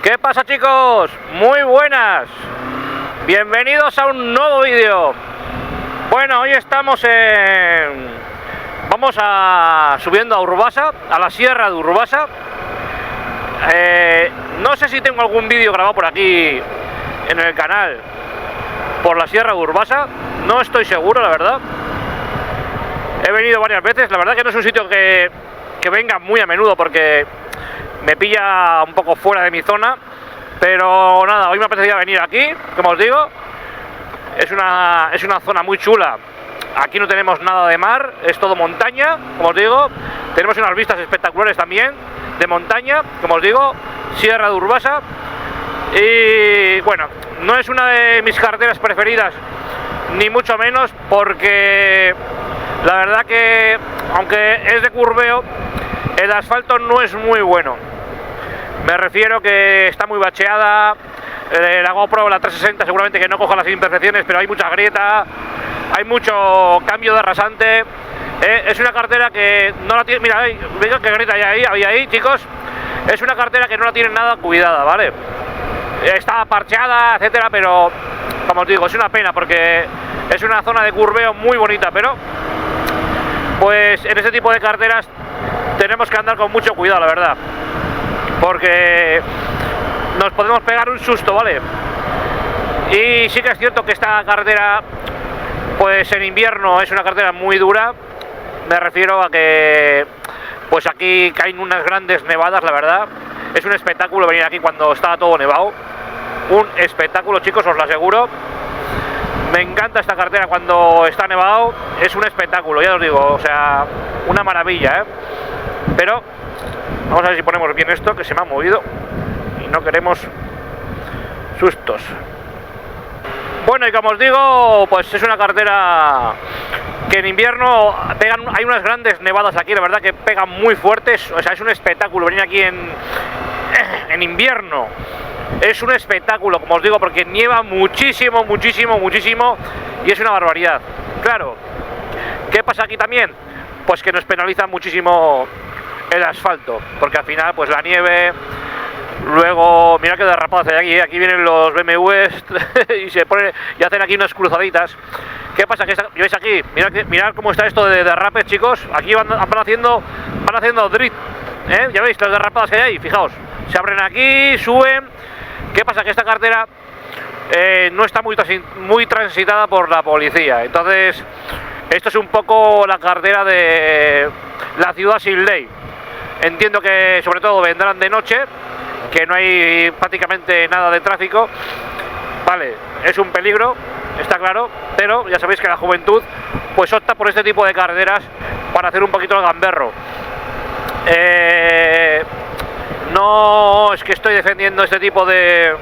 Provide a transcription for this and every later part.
¿Qué pasa, chicos? Muy buenas. Bienvenidos a un nuevo vídeo. Bueno, hoy estamos subiendo a Urbasa, a la sierra de Urbasa. No sé si tengo algún vídeo grabado por aquí en el canal por la sierra de Urbasa. No estoy seguro, la verdad. He venido varias veces. La verdad que no es un sitio que venga muy a menudo porque me pilla un poco fuera de mi zona. Pero nada, hoy me apetecía venir aquí, como os digo. Es una zona muy chula. Aquí no tenemos nada de mar, es todo montaña, como os digo. Tenemos unas vistas espectaculares también de montaña, como os digo, Sierra de Urbasa. Y bueno, no es una de mis carreteras preferidas, ni mucho menos, porque la verdad que, aunque es de curveo, el asfalto no es muy bueno. Me refiero que está muy bacheada. La GoPro, la 360, seguramente que no coja las imperfecciones, pero hay mucha grieta, hay mucho cambio de rasante. Es una carretera que no la tiene. Mira, venga, que grieta había ahí, chicos. Es una carretera que no la tiene nada cuidada, ¿vale? Está parcheada, etcétera, pero como os digo, es una pena porque es una zona de curveo muy bonita, pero pues en este tipo de carreteras tenemos que andar con mucho cuidado, la verdad, porque nos podemos pegar un susto, ¿vale? Y sí que es cierto que esta carretera, pues en invierno es una carretera muy dura. Me refiero a que pues aquí caen unas grandes nevadas, la verdad. Es un espectáculo venir aquí cuando está todo nevado. Un espectáculo, chicos, os lo aseguro. Me encanta esta carretera cuando está nevado. Es un espectáculo, ya os digo, o sea, una maravilla, ¿eh? Pero vamos a ver si ponemos bien esto, que se me ha movido y no queremos sustos. Bueno, y como os digo, pues es una carretera que en invierno hay unas grandes nevadas aquí, la verdad que pegan muy fuertes. O sea, es un espectáculo venir aquí en invierno. Es un espectáculo, como os digo, porque nieva muchísimo, muchísimo, muchísimo, y es una barbaridad. Claro, ¿qué pasa aquí también? Pues que nos penaliza muchísimo el asfalto, porque al final pues la nieve, luego mira que derrapadas hay aquí, aquí vienen los BMWs y hacen aquí unas cruzaditas. ¿Qué pasa? Que veis aquí, mirad cómo está esto de derrapes, chicos. Aquí van haciendo drift, ¿eh? Ya veis las derrapadas que hay ahí, fijaos, se abren aquí, suben. ¿Qué pasa? Que esta carretera no está muy transitada por la policía. Entonces esto es un poco la carretera de la ciudad sin ley. Entiendo que sobre todo vendrán de noche, que no hay prácticamente nada de tráfico. Vale, es un peligro, está claro, pero ya sabéis que la juventud pues opta por este tipo de carreteras para hacer un poquito el gamberro. No es que estoy defendiendo este tipo de...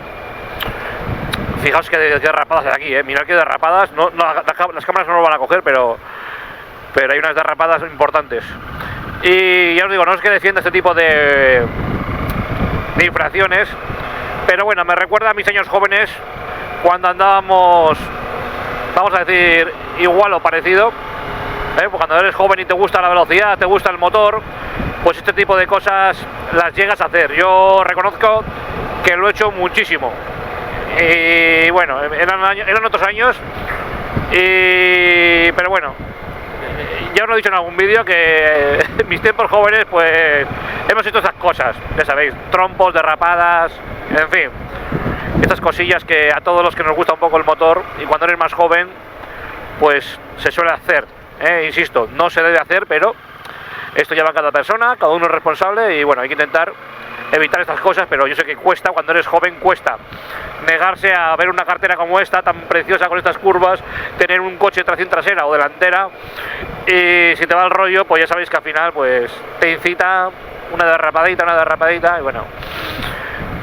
Fijaos que derrapadas hay aquí, mirad que derrapadas, las cámaras no lo van a coger, pero hay unas derrapadas importantes. Y ya os digo, no es que defienda este tipo de infracciones, pero bueno, me recuerda a mis años jóvenes cuando andábamos, vamos a decir, igual o parecido. Pues cuando eres joven y te gusta la velocidad, te gusta el motor, pues este tipo de cosas las llegas a hacer. Yo reconozco que lo he hecho muchísimo. Y bueno, eran otros años, pero bueno, ya os lo he dicho en algún vídeo que en mis tiempos jóvenes pues hemos hecho estas cosas, ya sabéis, trompos, derrapadas, en fin, estas cosillas que a todos los que nos gusta un poco el motor y cuando eres más joven pues se suele hacer, insisto, no se debe hacer, pero esto ya va a cada persona, cada uno es responsable y bueno, hay que intentar evitar estas cosas, pero yo sé que cuesta, cuando eres joven cuesta negarse a ver una carretera como esta, tan preciosa con estas curvas, tener un coche de tracción trasera o delantera, y si te va el rollo, pues ya sabéis que al final pues te incita una derrapadita, y bueno,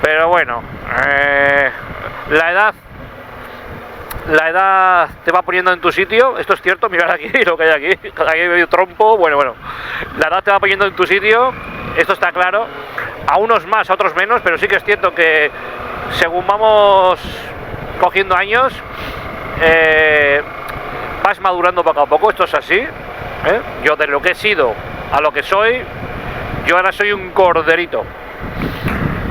pero bueno, la edad te va poniendo en tu sitio, esto es cierto, mirad aquí lo que hay aquí hay medio trompo, bueno, la edad te va poniendo en tu sitio, esto está claro, a unos más, a otros menos, pero sí que es cierto que según vamos cogiendo años, vas madurando poco a poco, esto es así, yo de lo que he sido a lo que soy, yo ahora soy un corderito.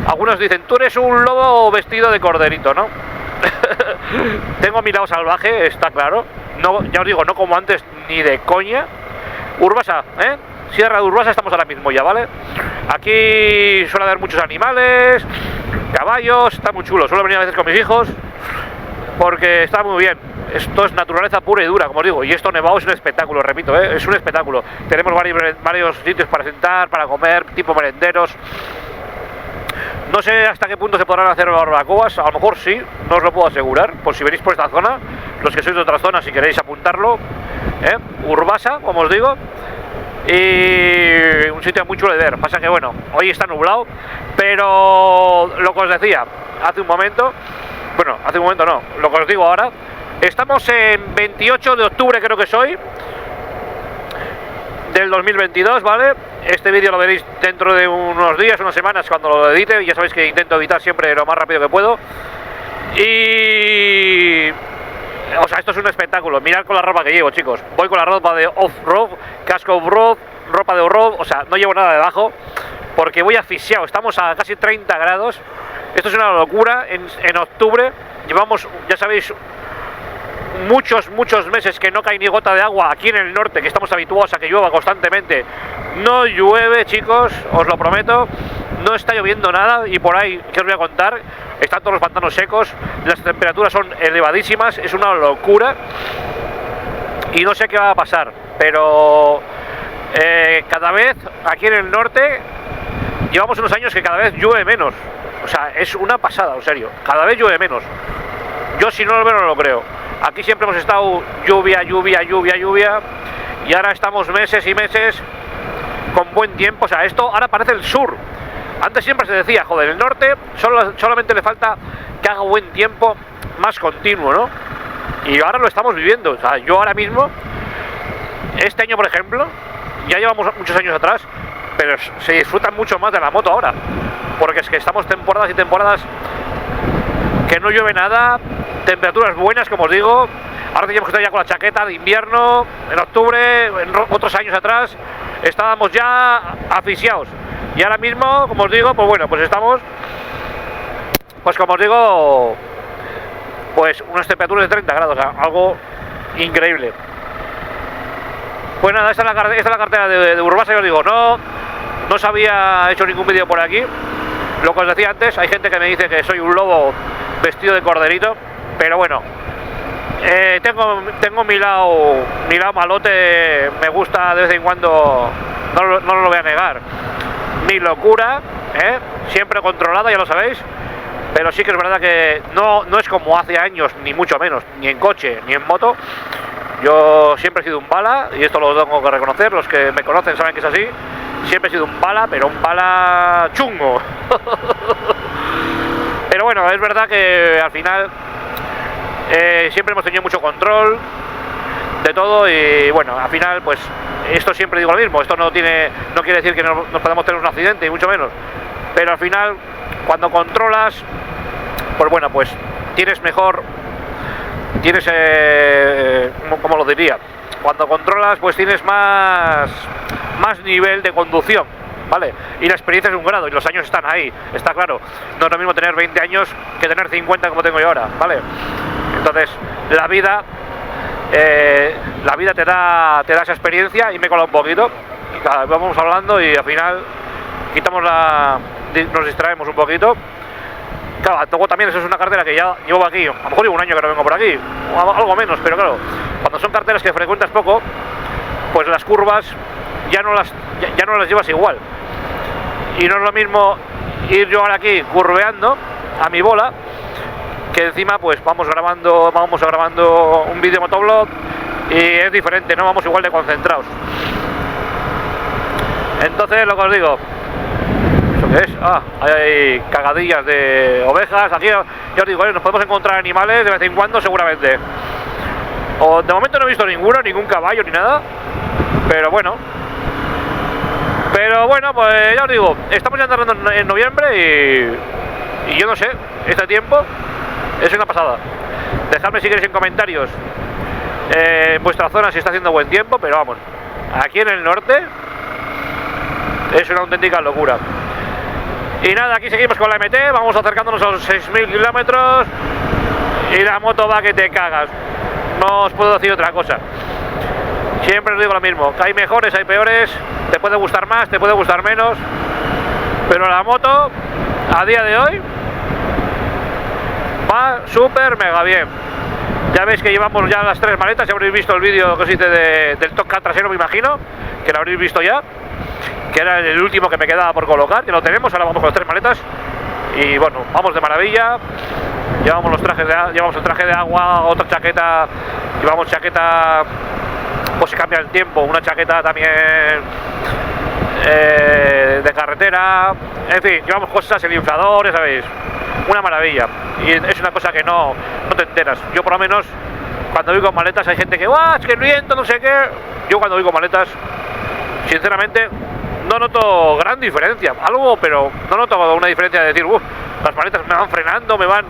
Algunos dicen, tú eres un lobo vestido de corderito, ¿no? Tengo mi lado salvaje, está claro. No, ya os digo, no como antes ni de coña. Urbasa, ¿eh? Sierra de Urbasa estamos ahora mismo ya, ¿vale? Aquí suele haber muchos animales, caballos, está muy chulo. Suelo venir a veces con mis hijos porque está muy bien. Esto es naturaleza pura y dura, como os digo. Y esto nevado es un espectáculo, repito, ¿eh? Es un espectáculo. Tenemos varios sitios para sentar, para comer, tipo merenderos. No sé hasta qué punto se podrán hacer barbacoas, a lo mejor sí, no os lo puedo asegurar, por si venís por esta zona, los que sois de otras zonas, si queréis apuntarlo, Urbasa, como os digo, y un sitio muy chulo de ver. Pasa que bueno, hoy está nublado, pero lo que os decía hace un momento, bueno, hace un momento no, lo que os digo ahora, estamos en 28 de octubre creo que soy, del 2022, ¿vale? Este vídeo lo veréis dentro de unos días, unas semanas, cuando lo edite. Ya sabéis que intento editar siempre lo más rápido que puedo. Y... o sea, esto es un espectáculo. Mirad con la ropa que llevo, chicos. Voy con la ropa de off-road, casco off-road, ropa de off-road. O sea, no llevo nada debajo porque voy asfixiado. Estamos a casi 30 grados. Esto es una locura. En octubre llevamos, ya sabéis, muchos meses que no cae ni gota de agua aquí en el norte, que estamos habituados a que llueva constantemente. No llueve, chicos, os lo prometo. No está lloviendo nada. Y por ahí, ¿qué os voy a contar? Están todos los pantanos secos, las temperaturas son elevadísimas, es una locura. Y no sé qué va a pasar, pero cada vez aquí en el norte llevamos unos años que cada vez llueve menos. O sea, es una pasada, en serio. Cada vez llueve menos. Yo si no lo veo no lo creo. Aquí siempre hemos estado lluvia, y ahora estamos meses y meses con buen tiempo. O sea, esto ahora parece el sur. Antes siempre se decía, joder, el norte solamente le falta que haga buen tiempo más continuo, ¿no? Y ahora lo estamos viviendo. O sea, yo ahora mismo, este año por ejemplo, ya llevamos muchos años atrás, pero se disfruta mucho más de la moto ahora, porque es que estamos temporadas y temporadas que no llueve nada, temperaturas buenas, como os digo. Ahora teníamos que estar ya con la chaqueta de invierno. En octubre, en otros años atrás, estábamos ya asfixiados. Y ahora mismo, como os digo, pues bueno, pues estamos, pues como os digo, pues unas temperaturas de 30 grados, o sea, algo increíble. Pues nada, esta es la cartera de Urbasa, ya os digo, no se había hecho ningún vídeo por aquí. Lo que os decía antes, hay gente que me dice que soy un lobo vestido de corderito, pero bueno, tengo mi lado malote. Me gusta de vez en cuando, no lo voy a negar, mi locura, siempre controlada, ya lo sabéis, pero sí que es verdad que no es como hace años, ni mucho menos, ni en coche, ni en moto. Yo siempre he sido un bala, y esto lo tengo que reconocer, los que me conocen saben que es así. Siempre he sido un bala, pero un bala chungo. Pero bueno, es verdad que al final siempre hemos tenido mucho control de todo, y bueno, al final pues esto siempre digo lo mismo. Esto no quiere decir que nos podamos tener un accidente, y mucho menos, pero al final cuando controlas, pues bueno, pues tienes como lo diría, cuando controlas pues tienes más nivel de conducción, ¿vale? Y la experiencia es un grado, y los años están ahí, está claro. No es lo mismo tener 20 años que tener 50 como tengo yo ahora, ¿vale? Entonces, la vida te da esa experiencia, y me cola un poquito, y cada vez vamos hablando y al final nos distraemos un poquito. Claro, luego también eso es una cartera que ya llevo aquí, a lo mejor llevo un año que no vengo por aquí, o algo menos, pero claro, cuando son carteras que frecuentas poco, pues las curvas ya no las llevas igual. Y no es lo mismo ir yo ahora aquí curveando a mi bola, que encima pues vamos grabando un vídeo motoblog, y es diferente, no vamos igual de concentrados. Entonces, lo que os digo, ¿eso qué es? Hay cagadillas de ovejas. Aquí ya os digo, nos podemos encontrar animales de vez en cuando seguramente. De momento no he visto ningún caballo ni nada, pero bueno, pues ya os digo, estamos ya entrando en noviembre, y yo no sé, este tiempo es una pasada. Dejadme si queréis en comentarios en vuestra zona si está haciendo buen tiempo, pero vamos, aquí en el norte es una auténtica locura. Y nada, aquí seguimos con la MT, vamos acercándonos a los 6.000 kilómetros y la moto va que te cagas. No os puedo decir otra cosa. Siempre os digo lo mismo, que hay mejores, hay peores, te puede gustar más, te puede gustar menos, pero la moto a día de hoy va súper mega bien. Ya veis que llevamos ya las 3 maletas, ya habréis visto el vídeo que os hice del Top Cat trasero, me imagino, que lo habréis visto ya, que era el último que me quedaba por colocar, ya lo tenemos, ahora vamos con las 3 maletas y bueno, vamos de maravilla. Llevamos los trajes llevamos el traje de agua, otra chaqueta, llevamos chaqueta, pues se cambia el tiempo, una chaqueta también de carretera, en fin, llevamos cosas, el inflador, ya sabéis, una maravilla. Y es una cosa que no te enteras. Yo por lo menos, cuando voy con maletas hay gente que, es que el viento, no sé qué. Yo cuando voy con maletas, sinceramente, no noto gran diferencia, algo, pero no noto una diferencia de decir, las maletas me van frenando, me van...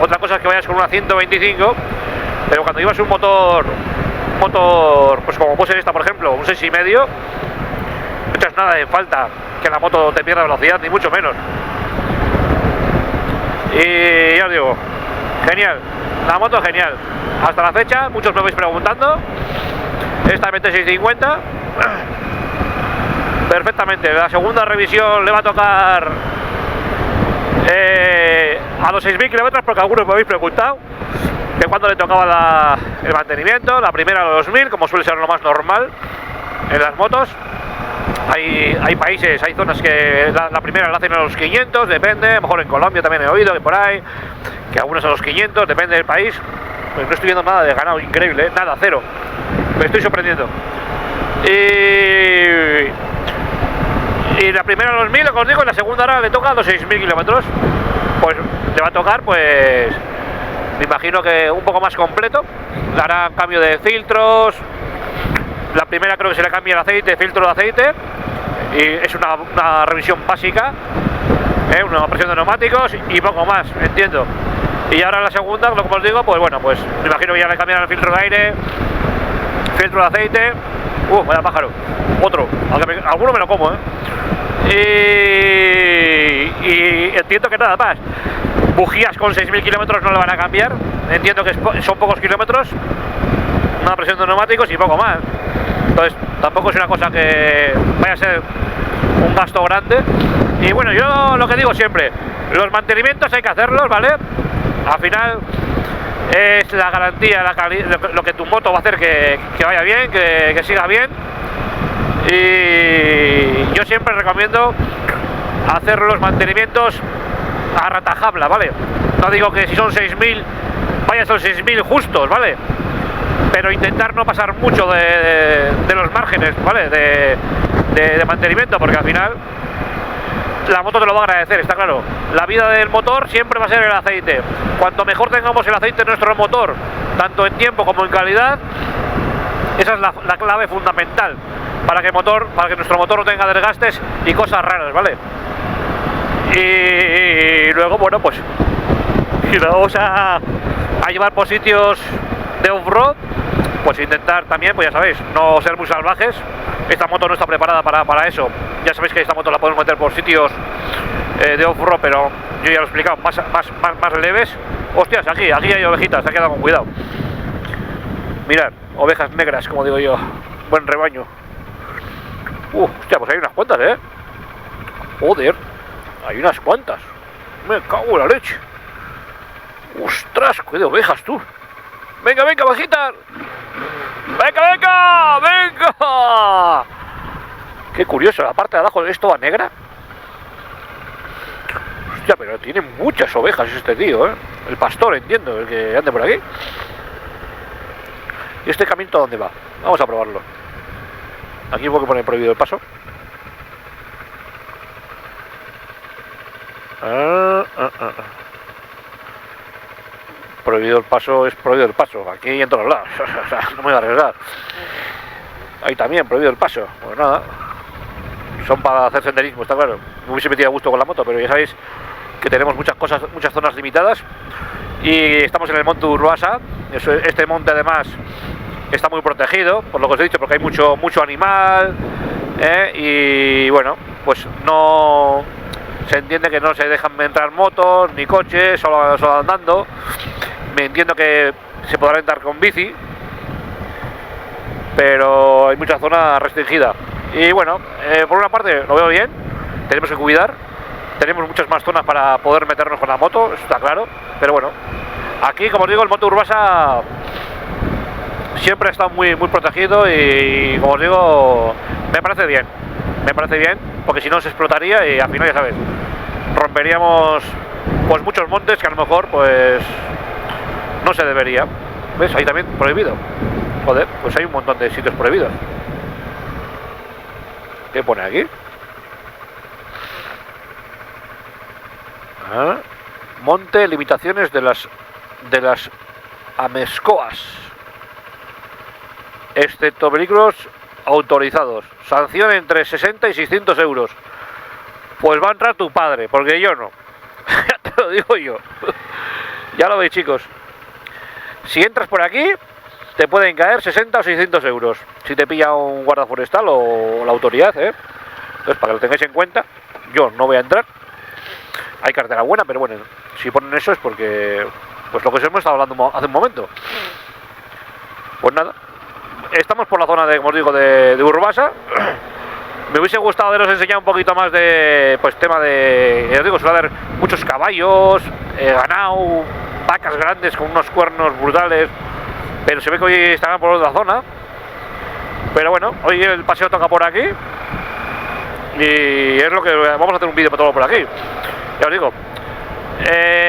Otra cosa es que vayas con una 125, pero cuando llevas un motor, pues como puede ser esta, por ejemplo, un 6,5, no echas nada de falta que la moto te pierda velocidad, ni mucho menos. Y ya os digo, genial, la moto genial. Hasta la fecha, muchos me vais preguntando, esta MT650, perfectamente. La segunda revisión le va a tocar a los 6.000 kilómetros, porque algunos me habéis preguntado que cuando le tocaba el mantenimiento. La primera a los 2.000, como suele ser lo más normal en las motos. Hay países, hay zonas que la primera la hacen a los 500, depende. A lo mejor en Colombia también he oído que por ahí, que algunas a los 500, depende del país. Pues no estoy viendo nada de ganado, increíble, nada, cero. Me estoy sorprendiendo. Y la primera a los 1.000, lo que os digo, y la segunda ahora le toca a los 6.000 kilómetros. Pues le va a tocar, pues me imagino que un poco más completo. Le hará cambio de filtros. La primera creo que se le cambia el aceite, filtro de aceite. Y es una revisión básica, una presión de neumáticos y poco más, entiendo. Y ahora la segunda, como os digo, pues bueno, pues me imagino que ya le cambiarán el filtro de aire, filtro de aceite. Vaya pájaro, otro, alguno me lo como, y entiendo que nada más. Bujías con 6.000 kilómetros no le van a cambiar, entiendo que son pocos kilómetros, una presión de neumáticos y poco más. Entonces tampoco es una cosa que vaya a ser un gasto grande. Y bueno, yo lo que digo siempre, los mantenimientos hay que hacerlos, ¿vale? Al final es la garantía, la calidad, lo que tu moto va a hacer que vaya bien, que siga bien. Y yo siempre recomiendo hacer los mantenimientos a ratajabla, ¿vale? No digo que si son 6.000 vaya a ser 6.000 justos, ¿vale? Pero intentar no pasar mucho de los márgenes, ¿vale? De mantenimiento, porque al final la moto te lo va a agradecer, está claro. La vida del motor siempre va a ser el aceite. Cuanto mejor tengamos el aceite en nuestro motor, tanto en tiempo como en calidad, esa es la clave fundamental para que nuestro motor no tenga desgastes y cosas raras, ¿vale? Y luego, bueno, pues si lo vamos a llevar por sitios de off-road, pues intentar también, pues ya sabéis, no ser muy salvajes. Esta moto no está preparada para eso. Ya sabéis que esta moto la podemos meter por sitios de off-road, pero yo ya lo he explicado, más leves. Hostias, aquí hay ovejitas, hay que dar con cuidado. Mirad, ovejas negras, como digo yo. Buen rebaño. Hostia, pues hay unas cuantas, Joder, hay unas cuantas. Me cago en la leche. Ostras, qué de ovejas, tú. Venga, ovejitas. Venga. Qué curioso, la parte de abajo es toda negra. Hostia, pero tiene muchas ovejas este tío, El pastor, entiendo, el que ande por aquí. ¿Y este camino a dónde va? Vamos a probarlo. Aquí tengo que poner prohibido el paso. Prohibido el paso es prohibido el paso. Aquí y en todos lados. O sea, no me voy a arriesgar. Ahí también, prohibido el paso. Pues nada. Son para hacer senderismo, está claro. Me hubiese metido a gusto con la moto, pero ya sabéis que tenemos muchas zonas limitadas. Y estamos en el monte Urbasa. Este monte además está muy protegido, por lo que os he dicho, porque hay mucho animal. Y bueno, pues no se entiende que no se dejan entrar motos ni coches, solo andando. Me entiendo que se podrá entrar con bici, pero hay mucha zona restringida. Y bueno, por una parte lo veo bien, tenemos que cuidar, tenemos muchas más zonas para poder meternos con la moto, eso está claro, pero bueno, aquí, como os digo, el Monte Urbasa siempre está muy protegido y, como os digo, me parece bien, porque si no se explotaría y al final, ya sabes, romperíamos pues muchos montes que a lo mejor pues no se debería. ¿Ves? Ahí también prohibido. Joder, pues hay un montón de sitios prohibidos. ¿Qué pone aquí? ¿Ah? Monte, limitaciones de las Amescoas, excepto vehículos autorizados. Sanción entre 60 y 600 euros. Pues va a entrar tu padre, porque yo no. Ya te lo digo yo. Ya lo veis, chicos. Si entras por aquí, te pueden caer 60 o 600 euros. Si te pilla un guarda forestal o la autoridad, ¿eh? Entonces, para que lo tengáis en cuenta, yo no voy a entrar. Hay cartera buena, pero bueno, si ponen eso es porque, pues lo que os hemos estado hablando hace un momento. Pues nada, estamos por la zona de, como os digo, de Urbasa. Me hubiese gustado haberos enseñado un poquito más de, pues, tema de, ya os digo, suele haber muchos caballos, ganado, vacas grandes con unos cuernos brutales, pero se ve que hoy estarán por otra zona. Pero bueno, hoy el paseo toca por aquí y es lo que vamos a hacer, un vídeo para todo por aquí. Ya os digo,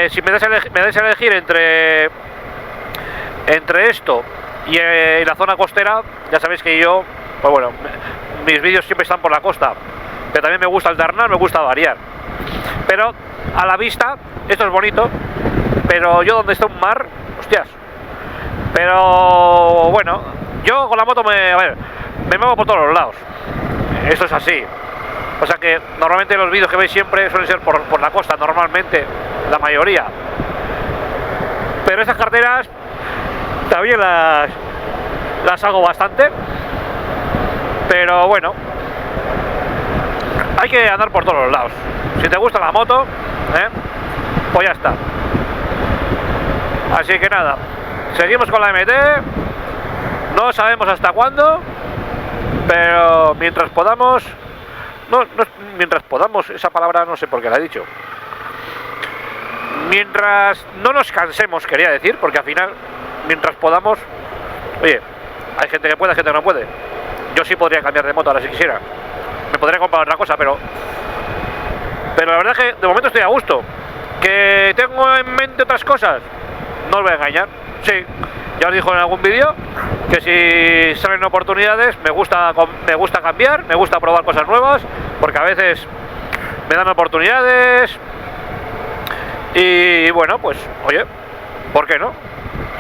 si me dais a elegir entre esto y la zona costera, ya sabéis que yo, pues bueno, mis vídeos siempre están por la costa, pero también me gusta alternar, me gusta variar. Pero a la vista, esto es bonito, pero yo donde está un mar, hostias. Pero bueno, yo con la moto me muevo por todos los lados. Esto es así. O sea que normalmente los vídeos que veis siempre suelen ser por la costa, normalmente, la mayoría. Pero esas carreteras también las hago bastante. Pero bueno, hay que andar por todos los lados. Si te gusta la moto, pues ya está. Así que nada, seguimos con la MT. No sabemos hasta cuándo, pero mientras podamos, mientras podamos, esa palabra no sé por qué la he dicho. Mientras no nos cansemos, quería decir, porque al final, mientras podamos, oye, hay gente que puede, hay gente que no puede. Yo sí podría cambiar de moto ahora si quisiera. Me podría comprar otra cosa, pero la verdad es que de momento estoy a gusto. ¿Que tengo en mente otras cosas? No os voy a engañar. Sí, ya os dijo en algún vídeo que si salen oportunidades me gusta cambiar, me gusta probar cosas nuevas, porque a veces me dan oportunidades y bueno, pues oye, ¿por qué no?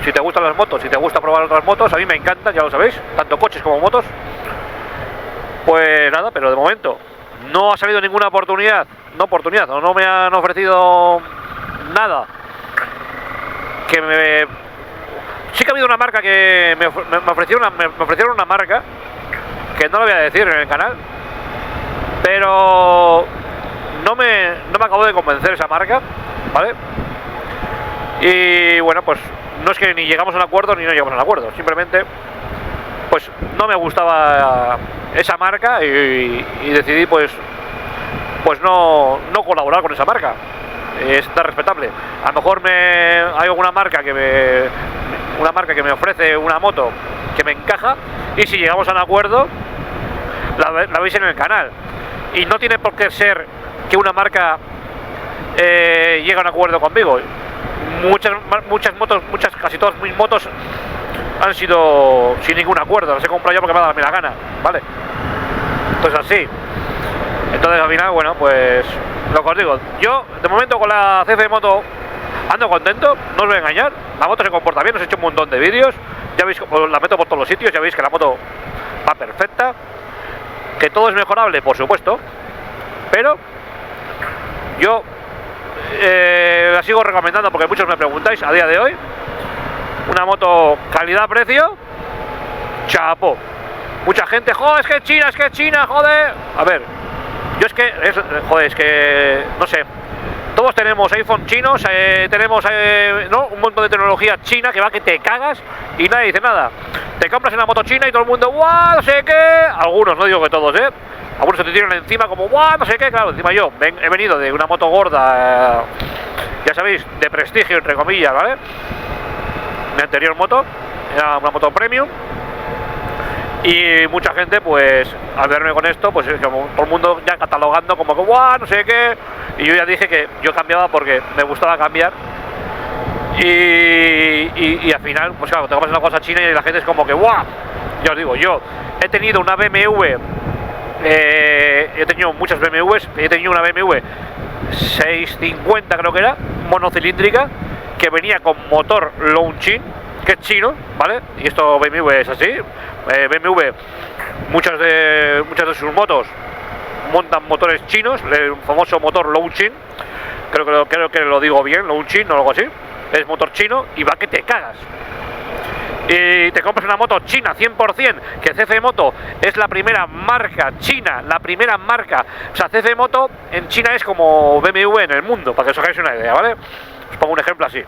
Si te gustan las motos, si te gusta probar otras motos, a mí me encantan, ya lo sabéis, tanto coches como motos. Pues nada, pero de momento no ha salido ninguna oportunidad, o no me han ofrecido nada que sí que ha habido una marca que me ofrecieron una marca que no lo voy a decir en el canal, pero no me acabó de convencer esa marca, ¿vale? Y bueno, pues no es que ni llegamos a un acuerdo ni no llegamos a un acuerdo, simplemente pues no me gustaba esa marca y decidí pues no colaborar con esa marca. Está respetable. A lo mejor hay alguna marca que me ofrece una moto que me encaja, y si llegamos a un acuerdo la veis en el canal. Y no tiene por qué ser que una marca llegue a un acuerdo conmigo. Muchas motos, casi todas mis motos han sido sin ningún acuerdo, las he comprado yo porque me ha dado la gana, ¿vale? Entonces así. Entonces al final, bueno, pues lo que os digo, yo de momento con la CF Moto ando contento, no os voy a engañar, la moto se comporta bien, os he hecho un montón de vídeos, ya veis, la meto por todos los sitios, ya veis que la moto va perfecta, que todo es mejorable, por supuesto, pero yo la sigo recomendando porque muchos me preguntáis a día de hoy. Una moto calidad-precio, chapo. Mucha gente, joder, es que es China, joder. A ver, Yo es que, joder, es que, no sé, todos tenemos iPhone chinos, tenemos ¿no? un montón de tecnología china que va que te cagas y nadie dice nada. Te compras una moto china y todo el mundo, ¡guau! No sé qué. Algunos, no digo que todos, algunos se te tiran encima como, ¡guau! No sé qué. Claro, encima yo he venido de una moto gorda, ya sabéis, de prestigio, entre comillas, ¿vale? Mi anterior moto era una moto premium. Y mucha gente, pues, al verme con esto, pues como todo el mundo ya catalogando como que, ¡guau! No sé qué. Y yo ya dije que yo cambiaba porque me gustaba cambiar. Y al final, pues claro, te compras una cosa china y la gente es como que, ¡guau! Ya os digo, yo he tenido una BMW, he tenido muchas BMWs, he tenido una BMW 650 creo que era, monocilíndrica, que venía con motor Longines, que es chino, ¿vale? Y esto BMW es así. BMW, muchas de sus motos montan motores chinos, el famoso motor Longines, creo que lo digo bien, Longines o algo así, es motor chino y va que te cagas. Y te compras una moto china 100%, que CC Moto es la primera marca china, la primera marca, o sea, CC Moto en China es como BMW en el mundo, para que os hagáis una idea, ¿vale? Os pongo un ejemplo así.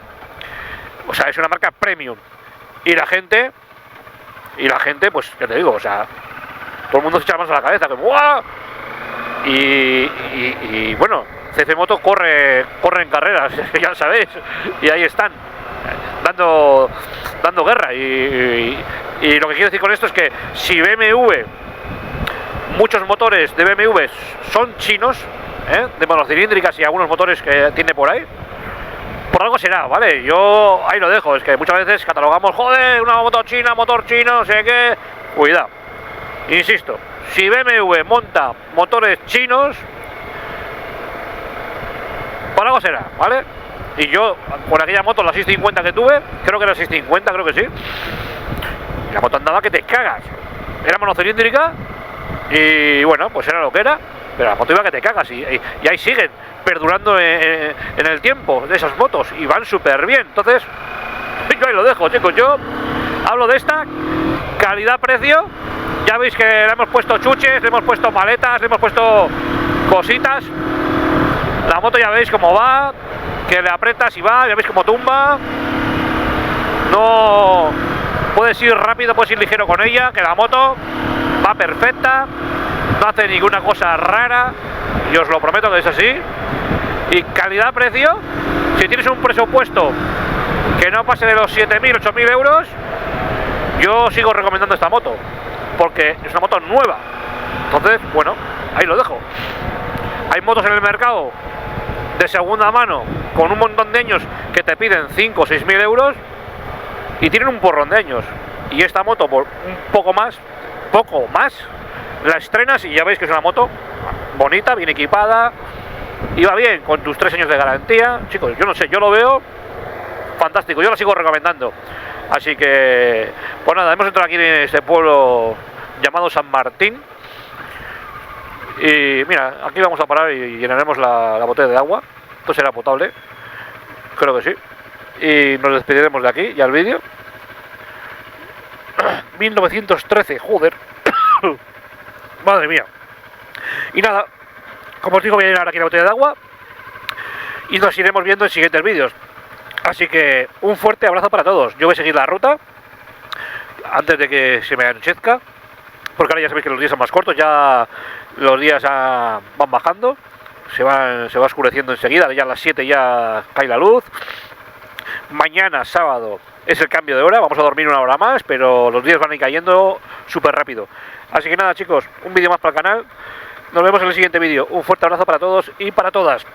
O sea, es una marca premium. Y la gente, pues, ¿qué te digo? O sea, todo el mundo se echa las manos a la cabeza, que ¡guau! Y bueno, CC Moto corre en carreras, ya lo sabéis, y ahí están, dando guerra. Y lo que quiero decir con esto es que si BMW, muchos motores de BMW son chinos, de monocilíndricas y algunos motores que tiene por ahí, por algo será, ¿vale? Yo ahí lo dejo, es que muchas veces catalogamos, joder, una moto china, motor chino, no sé qué. Cuidado, insisto, si BMW monta motores chinos, por algo será, ¿vale? Y yo, por aquella moto, la 650 que tuve, creo que era 650, creo que sí, la moto andaba que te cagas, era monocilíndrica y bueno, pues era lo que era, pero la moto iba que te cagas y ahí siguen perdurando en el tiempo de esas motos y van súper bien. Entonces, yo ahí lo dejo, chicos. Yo hablo de esta calidad-precio. Ya veis que le hemos puesto chuches, le hemos puesto maletas, le hemos puesto cositas. La moto ya veis cómo va, que le apretas y va, ya veis cómo tumba. No puedes ir rápido, puedes ir ligero con ella, que la moto va perfecta, no hace ninguna cosa rara, y os lo prometo que es así. Y calidad-precio, si tienes un presupuesto que no pase de los 7.000, 8.000 euros, yo sigo recomendando esta moto, porque es una moto nueva. Entonces, bueno, ahí lo dejo. Hay motos en el mercado de segunda mano con un montón de años que te piden 5 o 6.000 euros y tienen un porrón de años. Y esta moto, por un poco más, la estrenas y ya veis que es una moto bonita, bien equipada, y va bien, con tus 3 años de garantía. Chicos, yo no sé, yo lo veo fantástico, yo lo sigo recomendando. Así que, pues nada, hemos entrado aquí en este pueblo llamado San Martín. Y mira, aquí vamos a parar y llenaremos la botella de agua. Esto será potable, creo que sí. Y nos despediremos de aquí, ya el vídeo. 1913, joder. Madre mía. Y nada, como os digo, voy a llenar aquí la botella de agua y nos iremos viendo en siguientes vídeos. Así que un fuerte abrazo para todos. Yo voy a seguir la ruta antes de que se me anochezca, porque ahora ya sabéis que los días son más cortos, ya los días van bajando, se va oscureciendo enseguida, ya a las 7 ya cae la luz. Mañana, sábado, es el cambio de hora, vamos a dormir una hora más, pero los días van a ir cayendo súper rápido. Así que nada, chicos, un vídeo más para el canal. Nos vemos en el siguiente vídeo. Un fuerte abrazo para todos y para todas.